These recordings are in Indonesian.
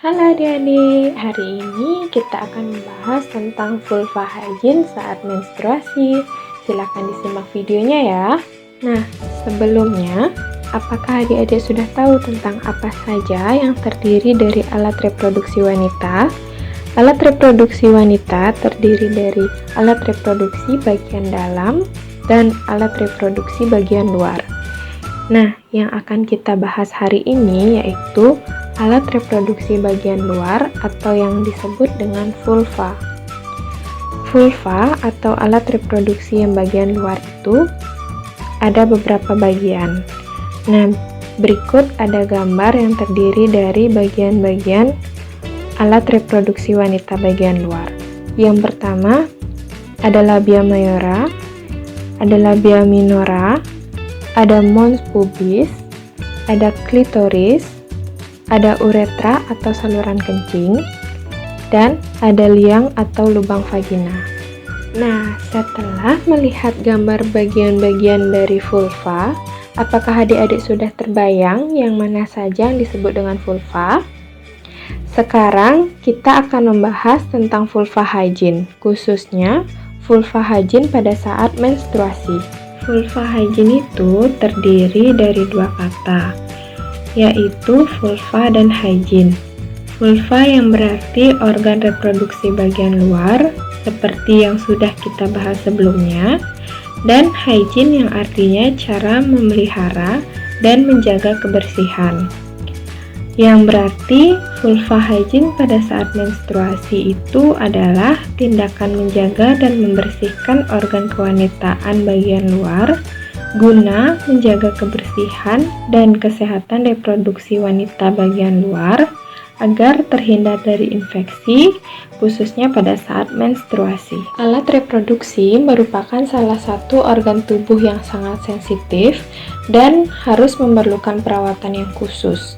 Halo adik-adik, hari ini kita akan membahas tentang vulva hygiene saat menstruasi. Silakan disimak videonya ya. Nah, sebelumnya, apakah adik-adik sudah tahu tentang apa saja yang terdiri dari alat reproduksi wanita? Alat reproduksi wanita terdiri dari alat reproduksi bagian dalam dan alat reproduksi bagian luar. Nah, yang akan kita bahas hari ini yaitu alat reproduksi bagian luar atau yang disebut dengan vulva. Vulva atau alat reproduksi yang bagian luar itu ada beberapa bagian. Nah, berikut ada gambar yang terdiri dari bagian-bagian alat reproduksi wanita bagian luar. Yang pertama ada labia mayora, ada labia minora, ada mons pubis, ada klitoris, ada uretra atau saluran kencing, dan ada liang atau lubang vagina. Nah, setelah melihat gambar bagian-bagian dari vulva, apakah adik-adik sudah terbayang yang mana saja yang disebut dengan vulva? Sekarang kita akan membahas tentang vulva hygiene, khususnya vulva hygiene pada saat menstruasi. Vulva hygiene itu terdiri dari dua kata, yaitu vulva dan hygiene. Vulva yang berarti organ reproduksi bagian luar, seperti yang sudah kita bahas sebelumnya, dan hygiene yang artinya cara memelihara dan menjaga kebersihan. Yang berarti vulva hygiene pada saat menstruasi itu adalah tindakan menjaga dan membersihkan organ kewanitaan bagian luar guna menjaga kebersihan dan kesehatan reproduksi wanita bagian luar agar terhindar dari infeksi, khususnya pada saat menstruasi. Alat reproduksi merupakan salah satu organ tubuh yang sangat sensitif dan harus memerlukan perawatan yang khusus.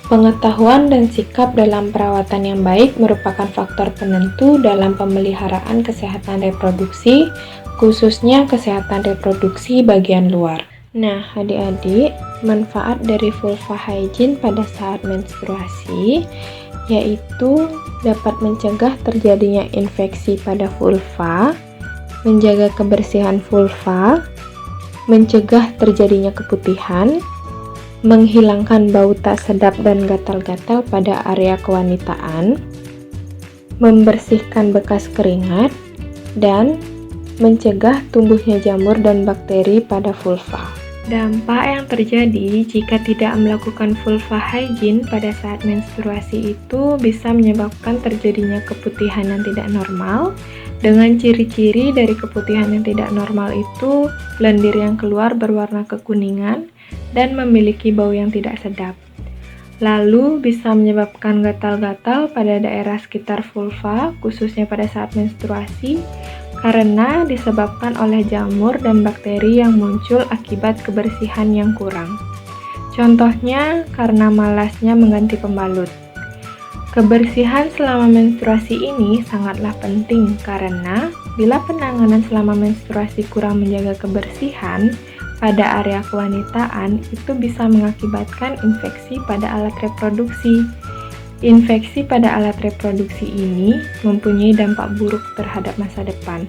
Pengetahuan dan sikap dalam perawatan yang baik merupakan faktor penentu dalam pemeliharaan kesehatan reproduksi, khususnya kesehatan reproduksi bagian luar. Nah, adik-adik, manfaat dari vulva hygiene pada saat menstruasi yaitu dapat mencegah terjadinya infeksi pada vulva, menjaga kebersihan vulva, mencegah terjadinya keputihan, menghilangkan bau tak sedap dan gatal-gatal pada area kewanitaan, membersihkan bekas keringat, dan mencegah tumbuhnya jamur dan bakteri pada vulva. Dampak yang terjadi jika tidak melakukan vulva hygiene pada saat menstruasi itu bisa menyebabkan terjadinya keputihan yang tidak normal. Dengan ciri-ciri dari keputihan yang tidak normal itu, lendir yang keluar berwarna kekuningan dan memiliki bau yang tidak sedap. Lalu bisa menyebabkan gatal-gatal pada daerah sekitar vulva, khususnya pada saat menstruasi, karena disebabkan oleh jamur dan bakteri yang muncul akibat kebersihan yang kurang. Contohnya karena malasnya mengganti pembalut. Kebersihan selama menstruasi ini sangatlah penting karena bila penanganan selama menstruasi kurang menjaga kebersihan pada area kewanitaan itu bisa mengakibatkan infeksi pada alat reproduksi. Infeksi pada alat reproduksi ini mempunyai dampak buruk terhadap masa depan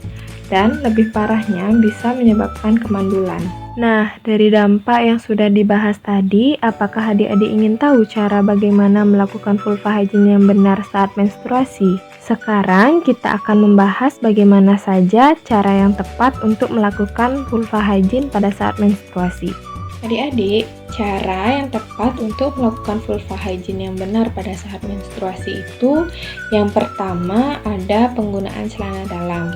dan lebih parahnya bisa menyebabkan kemandulan. Nah, dari dampak yang sudah dibahas tadi, apakah adik-adik ingin tahu cara bagaimana melakukan vulva hygiene yang benar saat menstruasi? Sekarang kita akan membahas bagaimana saja cara yang tepat untuk melakukan vulva hygiene pada saat menstruasi. Adik-adik, cara yang tepat untuk melakukan vulva hygiene yang benar pada saat menstruasi itu yang pertama ada penggunaan celana dalam.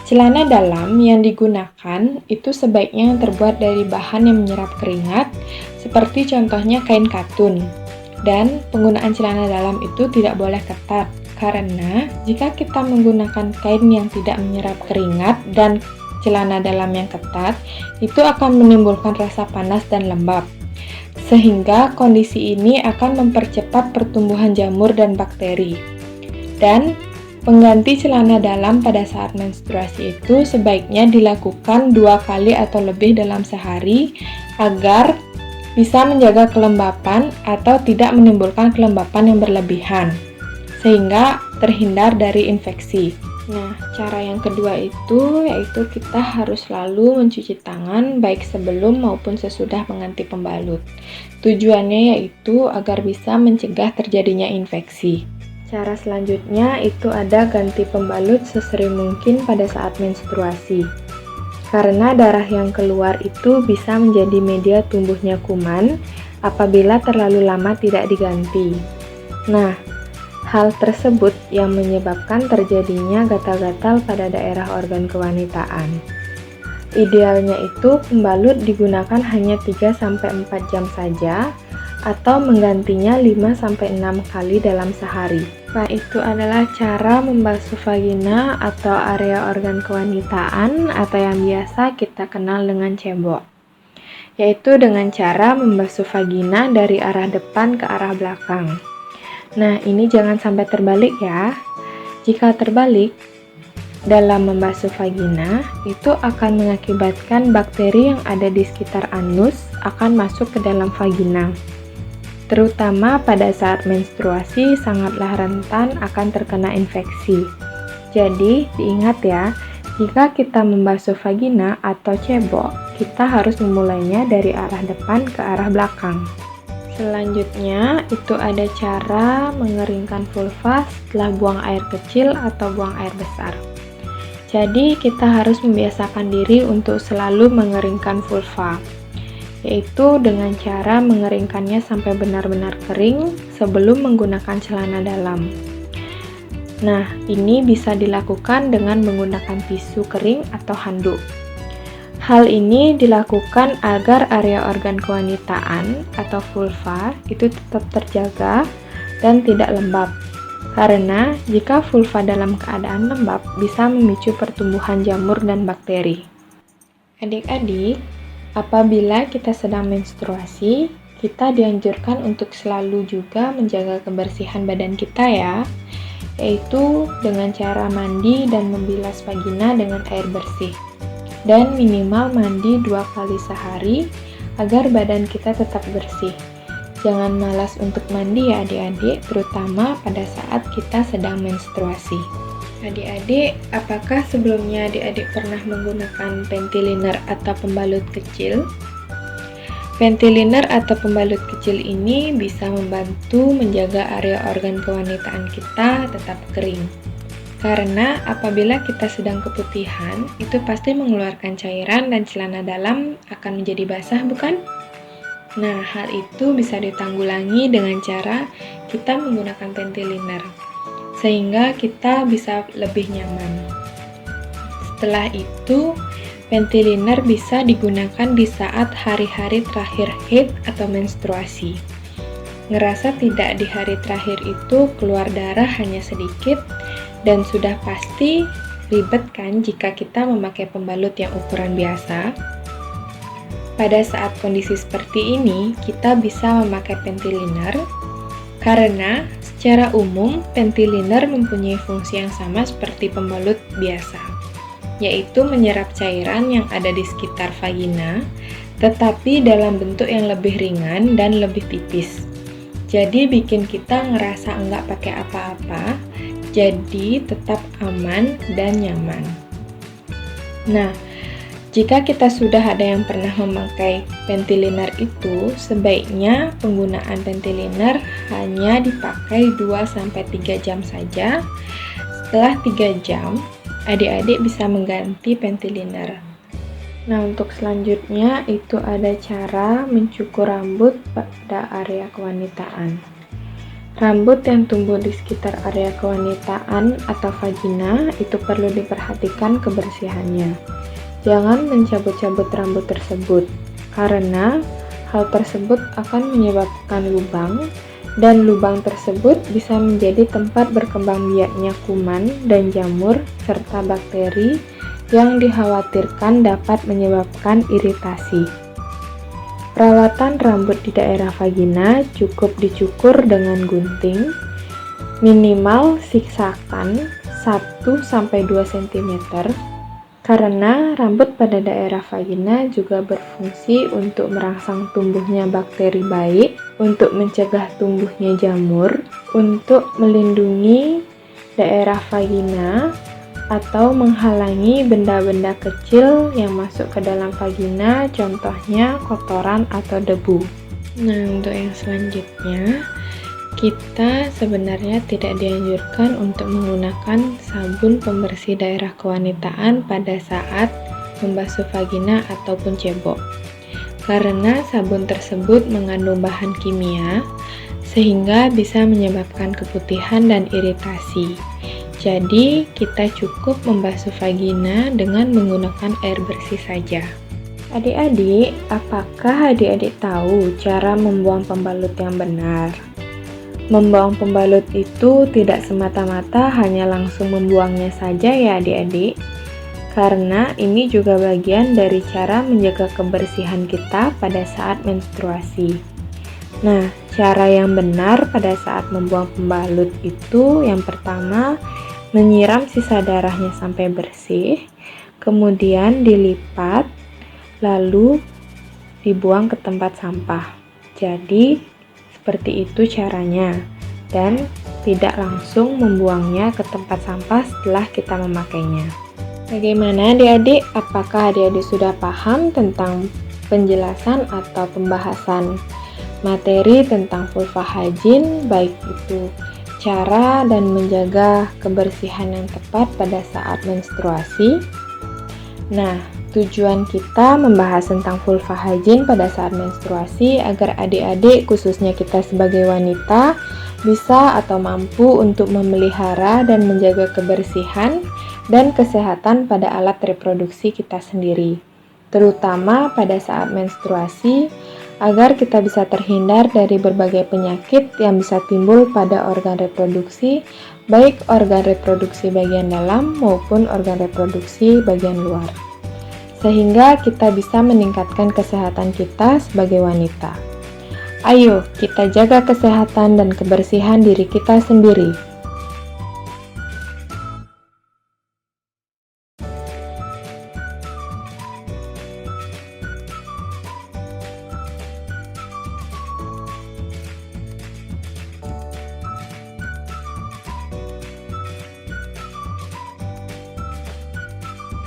Celana dalam yang digunakan itu sebaiknya terbuat dari bahan yang menyerap keringat, seperti contohnya kain katun. Dan penggunaan celana dalam itu tidak boleh ketat, karena jika kita menggunakan kain yang tidak menyerap keringat dan celana dalam yang ketat, itu akan menimbulkan rasa panas dan lembab. Sehingga kondisi ini akan mempercepat pertumbuhan jamur dan bakteri. Dan pengganti celana dalam pada saat menstruasi itu sebaiknya dilakukan 2 kali atau lebih dalam sehari agar Bisa menjaga kelembapan atau tidak menimbulkan kelembapan yang berlebihan, sehingga terhindar dari infeksi. Nah, cara yang kedua itu yaitu kita harus selalu mencuci tangan baik sebelum maupun sesudah mengganti pembalut. Tujuannya yaitu agar bisa mencegah terjadinya infeksi. Cara selanjutnya itu ada ganti pembalut sesering mungkin pada saat menstruasi. Karena darah yang keluar itu bisa menjadi media tumbuhnya kuman apabila terlalu lama tidak diganti. Nah, hal tersebut yang menyebabkan terjadinya gatal-gatal pada daerah organ kewanitaan. Idealnya itu pembalut digunakan hanya 3-4 jam saja atau menggantinya 5-6 kali dalam sehari. Nah, itu adalah cara membasuh vagina atau area organ kewanitaan atau yang biasa kita kenal dengan cebok. Yaitu dengan cara membasuh vagina dari arah depan ke arah belakang. Nah, ini jangan sampai terbalik ya. Jika terbalik, dalam membasuh vagina, itu akan mengakibatkan bakteri yang ada di sekitar anus akan masuk ke dalam vagina. Terutama pada saat menstruasi sangatlah rentan akan terkena infeksi. Jadi, diingat ya, jika kita membasuh vagina atau cebok, kita harus memulainya dari arah depan ke arah belakang. Selanjutnya, itu ada cara mengeringkan vulva setelah buang air kecil atau buang air besar. Jadi, kita harus membiasakan diri untuk selalu mengeringkan vulva, yaitu dengan cara mengeringkannya sampai benar-benar kering sebelum menggunakan celana dalam. Nah, ini bisa dilakukan dengan menggunakan tisu kering atau handuk. Hal ini dilakukan agar area organ kewanitaan atau vulva itu tetap terjaga dan tidak lembab. Karena jika vulva dalam keadaan lembab bisa memicu pertumbuhan jamur dan bakteri. Adik-adik, apabila kita sedang menstruasi, kita dianjurkan untuk selalu juga menjaga kebersihan badan kita ya, yaitu dengan cara mandi dan membilas vagina dengan air bersih. Dan minimal mandi 2 kali sehari agar badan kita tetap bersih. Jangan malas untuk mandi ya adik-adik, terutama pada saat kita sedang menstruasi. Adik-adik, apakah sebelumnya adik-adik pernah menggunakan panty liner atau pembalut kecil? Panty liner atau pembalut kecil ini bisa membantu menjaga area organ kewanitaan kita tetap kering. Karena apabila kita sedang keputihan, itu pasti mengeluarkan cairan dan celana dalam akan menjadi basah, bukan? Nah, hal itu bisa ditanggulangi dengan cara kita menggunakan panty liner, sehingga kita bisa lebih nyaman. Setelah itu, panty liner bisa digunakan di saat hari-hari terakhir haid atau menstruasi. Ngerasa tidak di hari terakhir itu keluar darah hanya sedikit, dan sudah pasti ribet kan jika kita memakai pembalut yang ukuran biasa. Pada saat kondisi seperti ini, kita bisa memakai panty liner karena secara umum panty liner mempunyai fungsi yang sama seperti pembalut biasa, yaitu menyerap cairan yang ada di sekitar vagina, tetapi dalam bentuk yang lebih ringan dan lebih tipis. Jadi bikin kita ngerasa enggak pakai apa-apa, jadi tetap aman dan nyaman. Nah, jika kita sudah ada yang pernah memakai panty liner itu, sebaiknya penggunaan panty liner hanya dipakai 2-3 jam saja. Setelah 3 jam, adik-adik bisa mengganti panty liner. Nah, untuk selanjutnya itu ada cara mencukur rambut pada area kewanitaan. Rambut yang tumbuh di sekitar area kewanitaan atau vagina itu perlu diperhatikan kebersihannya. Jangan mencabut-cabut rambut tersebut, karena hal tersebut akan menyebabkan lubang, dan lubang tersebut bisa menjadi tempat berkembang biaknya kuman dan jamur serta bakteri yang dikhawatirkan dapat menyebabkan iritasi. Perawatan rambut di daerah vagina cukup dicukur dengan gunting, minimal siksakan 1-2 cm, Karena rambut pada daerah vagina juga berfungsi untuk merangsang tumbuhnya bakteri baik, untuk mencegah tumbuhnya jamur, untuk melindungi daerah vagina, atau menghalangi benda-benda kecil yang masuk ke dalam vagina, contohnya kotoran atau debu. Nah, untuk yang selanjutnya, kita sebenarnya tidak dianjurkan untuk menggunakan sabun pembersih daerah kewanitaan pada saat membasuh vagina ataupun cebok. Karena sabun tersebut mengandung bahan kimia, sehingga bisa menyebabkan keputihan dan iritasi. Jadi, kita cukup membasuh vagina dengan menggunakan air bersih saja. Adik-adik, apakah adik-adik tahu cara membuang pembalut yang benar? Membuang pembalut itu tidak semata-mata hanya langsung membuangnya saja ya adik-adik. Karena ini juga bagian dari cara menjaga kebersihan kita pada saat menstruasi. Nah, cara yang benar pada saat membuang pembalut itu yang pertama, menyiram sisa darahnya sampai bersih, kemudian dilipat, lalu dibuang ke tempat sampah. Jadi, seperti itu caranya, dan tidak langsung membuangnya ke tempat sampah setelah kita memakainya. Bagaimana adik-adik? Apakah adik-adik sudah paham tentang penjelasan atau pembahasan materi tentang vulva hygiene, baik itu cara dan menjaga kebersihan yang tepat pada saat menstruasi? Nah, tujuan kita membahas tentang vulva hygiene pada saat menstruasi agar adik-adik, khususnya kita sebagai wanita, bisa atau mampu untuk memelihara dan menjaga kebersihan dan kesehatan pada alat reproduksi kita sendiri, terutama pada saat menstruasi, agar kita bisa terhindar dari berbagai penyakit yang bisa timbul pada organ reproduksi, baik organ reproduksi bagian dalam maupun organ reproduksi bagian luar. Sehingga kita bisa meningkatkan kesehatan kita sebagai wanita. Ayo, kita jaga kesehatan dan kebersihan diri kita sendiri.